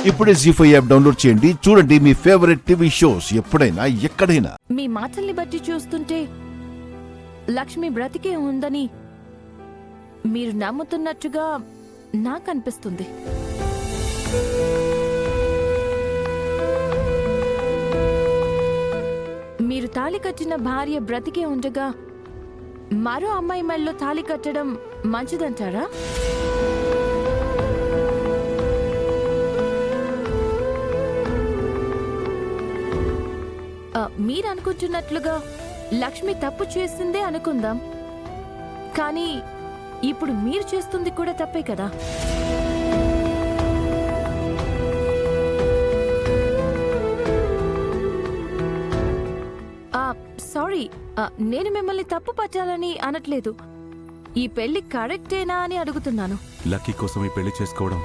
ఇప్పుడే జీ5 app download చేయండి. చూడండి మీ ఫేవరెట్ టీవీ షోస్ ఎప్పుడైనా ఎక్కడైనా. మీ మాటల్ని బట్టి చూస్తుంటే లక్ష్మి బ్రతికే ఉందని మీరు నమ్ముతున్నట్టుగా నాకు అనిపిస్తుంది. మీరు తాళి కట్టిన భార్య బ్రతికే ఉండగా మరో అమ్మాయి మెళ్ళలో తాళి కట్టడం మంచిదంటారా? మీరు అనుకుంటున్నట్లుగా లక్ష్మి తప్పు చేసిందే అనుకుందాం, కానీ ఇప్పుడు మీరు చేస్తుంది కూడా తప్పే కదా. సారీ, నేను మిమ్మల్ని తప్పు పట్టాలని అనట్లేదు. ఈ పెళ్లి కరెక్టేనా అని అడుగుతున్నాను. లక్కీ కోసం ఈ పెళ్లి చేసుకోవడం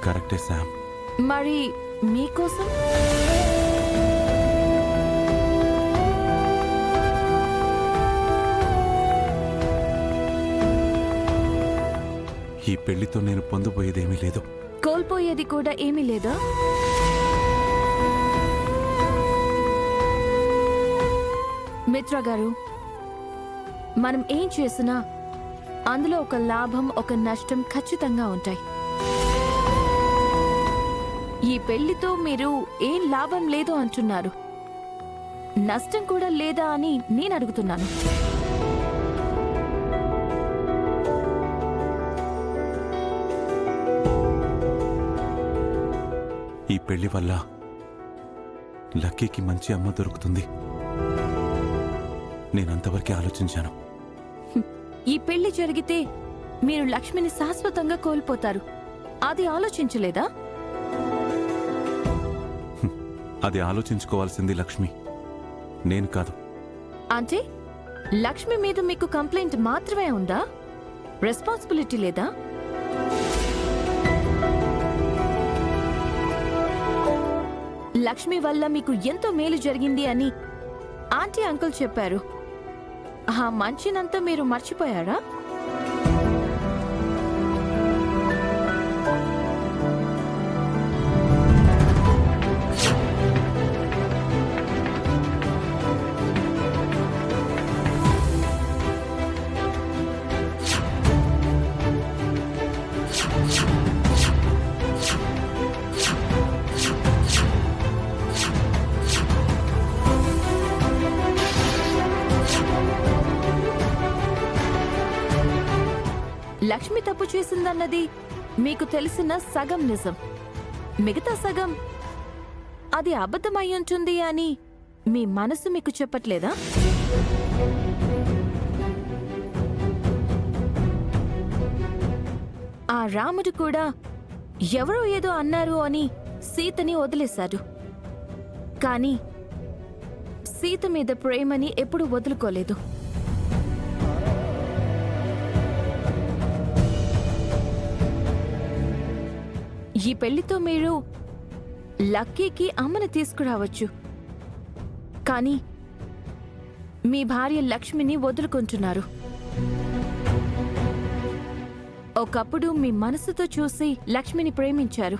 కరెక్టే శామ్. మరి మీకోసం? ఈ పెళ్లితో నేను పొందబోయేదేమీ లేదు. కోల్పోయేది కూడా ఏమీ లేదా? మిత్ర గారు, మనం ఏం చేసినా అందులో ఒక లాభం ఒక నష్టం ఖచ్చితంగా ఉంటాయి. ఈ పెళ్లితో మీరు ఏం లాభం లేదు అంటున్నారు, నష్టం కూడా లేదా అని నేను అడుగుతున్నాను. ఈ పెళ్లి వల్ల లక్కీకి మంచి అమ్మ దొరుకుతుంది. నేనంతవరకే ఆలోచించాను. ఈ పెళ్లి జరిగితే మీరు లక్ష్మిని శాశ్వతంగా కోల్పోతారు, అది ఆలోచించలేదా? అది ఆలోచించుకోవాల్సింది లక్ష్మి, నేను కాదు. అంటే లక్ష్మి మీద మీకు కంప్లైంట్ మాత్రమే ఉందా? రెస్పాన్సిబిలిటీ లేదా? లక్ష్మి వల్ల మీకు ఎంతో మేలు జరిగింది అని ఆంటీ అంకుల్ చెప్పారు. ఆ మంచినంతా మీరు మర్చిపోయారా? లక్ష్మి తప్పు చేసిందన్నది మీకు తెలిసిన సగం నిజం, మిగతా సగం అది అబద్ధమై ఉంటుంది అని మీ మనసు మీకు చెప్పట్లేదా? ఆ రాముడు కూడా ఎవరో ఏదో అన్నారు అని సీతని వదిలేశాడు, కానీ సీత మీద ప్రేమని ఎప్పుడూ వదులుకోలేదు. ఈ పెళ్లితో మీరు లక్కీకి అమ్మని తీసుకురావచ్చు, కానీ మీ భార్య లక్ష్మిని వదులుకుంటున్నారు. ఒకప్పుడు మీ మనసుతో చూసి లక్ష్మిని ప్రేమించారు,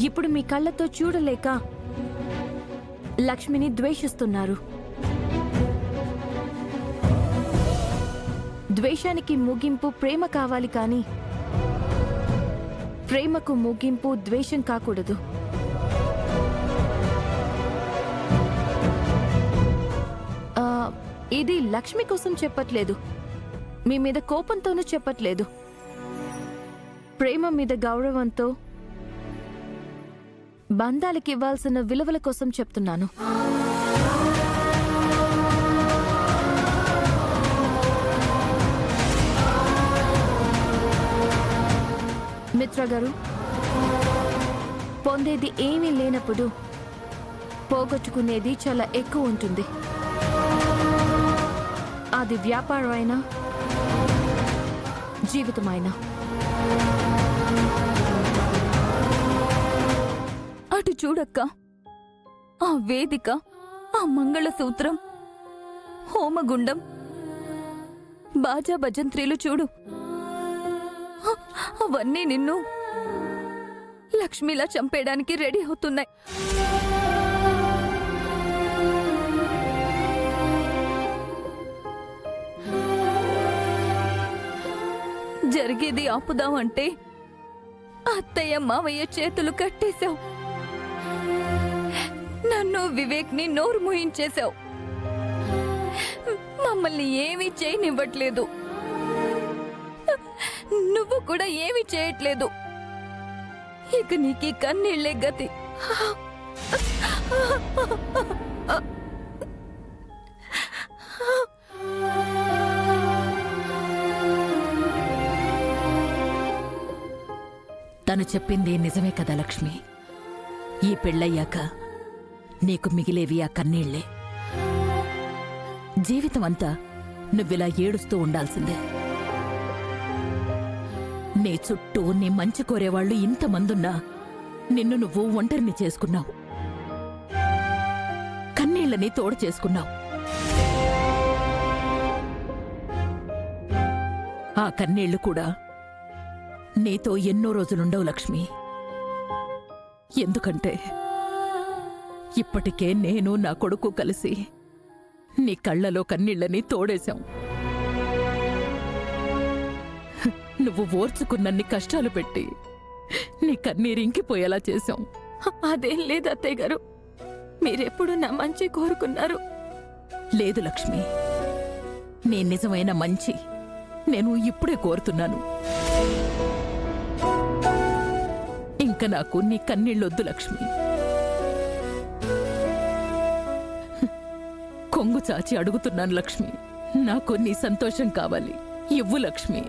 ఇప్పుడు మీ కళ్ళతో చూడలేక లక్ష్మిని ద్వేషిస్తున్నారు. ద్వేషానికి ముగింపు ప్రేమ కావాలి, కానీ ప్రేమకు ముగింపు ద్వేషం కాకూడదు. ఇది లక్ష్మి కోసం చెప్పట్లేదు, మీ మీద కోపంతోనూ చెప్పట్లేదు. ప్రేమ మీద గౌరవంతో బంధాలకి ఇవ్వాల్సిన విలువల కోసం చెప్తున్నాను. మిత్ర గారు, పొందేది ఏమీ లేనప్పుడు పోగొట్టుకునేది చాలా ఎక్కువ ఉంటుంది. అది వ్యాపారమైనా జీవితమైనా. అటు చూడక్క, ఆ వేదిక, ఆ మంగళసూత్రం, హోమగుండం, బాజా భజంత్రీలు చూడు. అవన్నీ నిన్ను లక్ష్మిలా చంపేయడానికి రెడీ అవుతున్నాయి. జరిగేది ఆపుదామంటే అత్తయ్య మావయ్య చేతులు కట్టేశావు. నన్ను వివేక్ని నోరు మూయించేశావు. మమ్మల్ని ఏమీ చేయనివ్వట్లేదు. నువ్వు కూడా ఏమీ చేయట్లేదు. ఇక నీకు కన్నీళ్లే గతి. తను చెప్పింది నిజమే కదా లక్ష్మి. ఈ పెళ్ళయ్యాక నీకు మిగిలేవి ఆ కన్నీళ్లే. జీవితం అంతా నువ్విలా ఏడుస్తూ ఉండాల్సిందే. నీ చుట్టూ నీ మంచి కోరేవాళ్లు ఇంతమందున్నా నిన్ను నువ్వు ఒంటరిని చేసుకున్నావు. కన్నీళ్లని తోడు చేసుకున్నావు. ఆ కన్నీళ్లు కూడా నీతో ఎన్నో రోజులుండవు లక్ష్మి. ఎందుకంటే ఇప్పటికే నేను నా కొడుకు కలిసి నీ కళ్ళలో కన్నీళ్లని తోడేశాం. నువ్వు ఓర్చుకున్నన్ని కష్టాలు పెట్టి నీ కన్నీరింకిపోయేలా చేశాం. అదేం లేదు అత్తయ్య గారు, మీరెప్పుడు నా మంచి కోరుకున్నారు. లేదు లక్ష్మి, నీ నిజమైన మంచి నేను ఇప్పుడే కోరుతున్నాను. ఇంక నాకు నీ కన్నీళ్ళొద్దు లక్ష్మి. కొంగు చాచి అడుగుతున్నాను లక్ష్మి, నాకు నీ సంతోషం కావాలి. ఇవ్వు లక్ష్మి.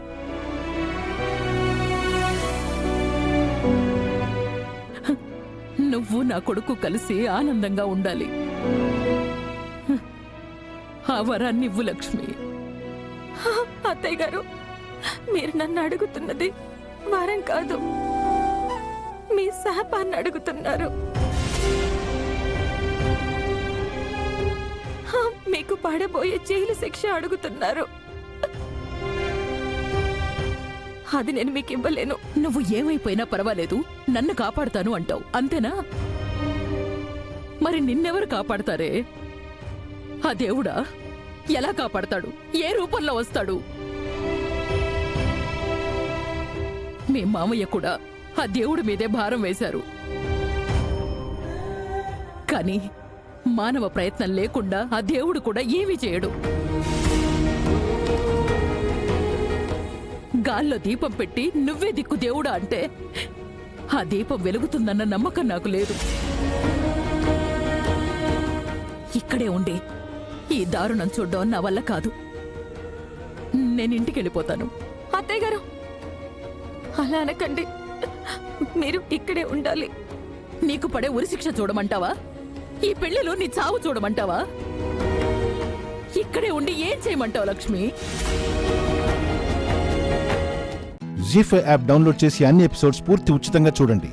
నువ్వు నా కొడుకు కలిసి ఆనందంగా ఉండాలి. ఆ వరాన్ని ఇవ్వు లక్ష్మి. అత్తయ్య గారు, మీరు నన్ను అడుగుతున్నది వరం కాదు, మీ శాపాన్ని అడుగుతున్నారు. మీకు పడబోయే జైలు శిక్ష అడుగుతున్నారు. అది నేను మీకు ఇవ్వలేను. నువ్వు ఏమైపోయినా పర్వాలేదు, నన్ను కాపాడుతాను అంటావు, అంతేనా? మరి నిన్నెవరు కాపాడతారే? ఆ దేవుడా ఎలా కాపాడతాడు? ఏ రూపంలో వస్తాడు? మీ మామయ్య కూడా ఆ దేవుడి మీదే భారం వేశారు. కానీ మానవ ప్రయత్నం లేకుండా ఆ దేవుడు కూడా ఏమీ చేయడు. గాల్లో దీపం పెట్టి నువ్వే దిక్కు దేవుడా అంటే ఆ దీపం వెలుగుతుందన్న నమ్మకం నాకు లేదు. ఇక్కడే ఉండి ఈ దారుణం చూడ్డం నా వల్ల కాదు. నేను ఇంటికెళ్ళిపోతాను. అత్తయ్య గారు, అలా అనకండి. మీరు ఇక్కడే ఉండాలి. నీకు పడే ఉరిశిక్ష చూడమంటావా? ఈ పెళ్లిలో నీ చావు చూడమంటావా? ఇక్కడే ఉండి ఏం చేయమంటావు లక్ష్మి? జీ5 యాప్ డౌన్లోడ్ చేసి అన్ని ఎపిసోడ్స్ పూర్తి ఉచితంగా చూడండి.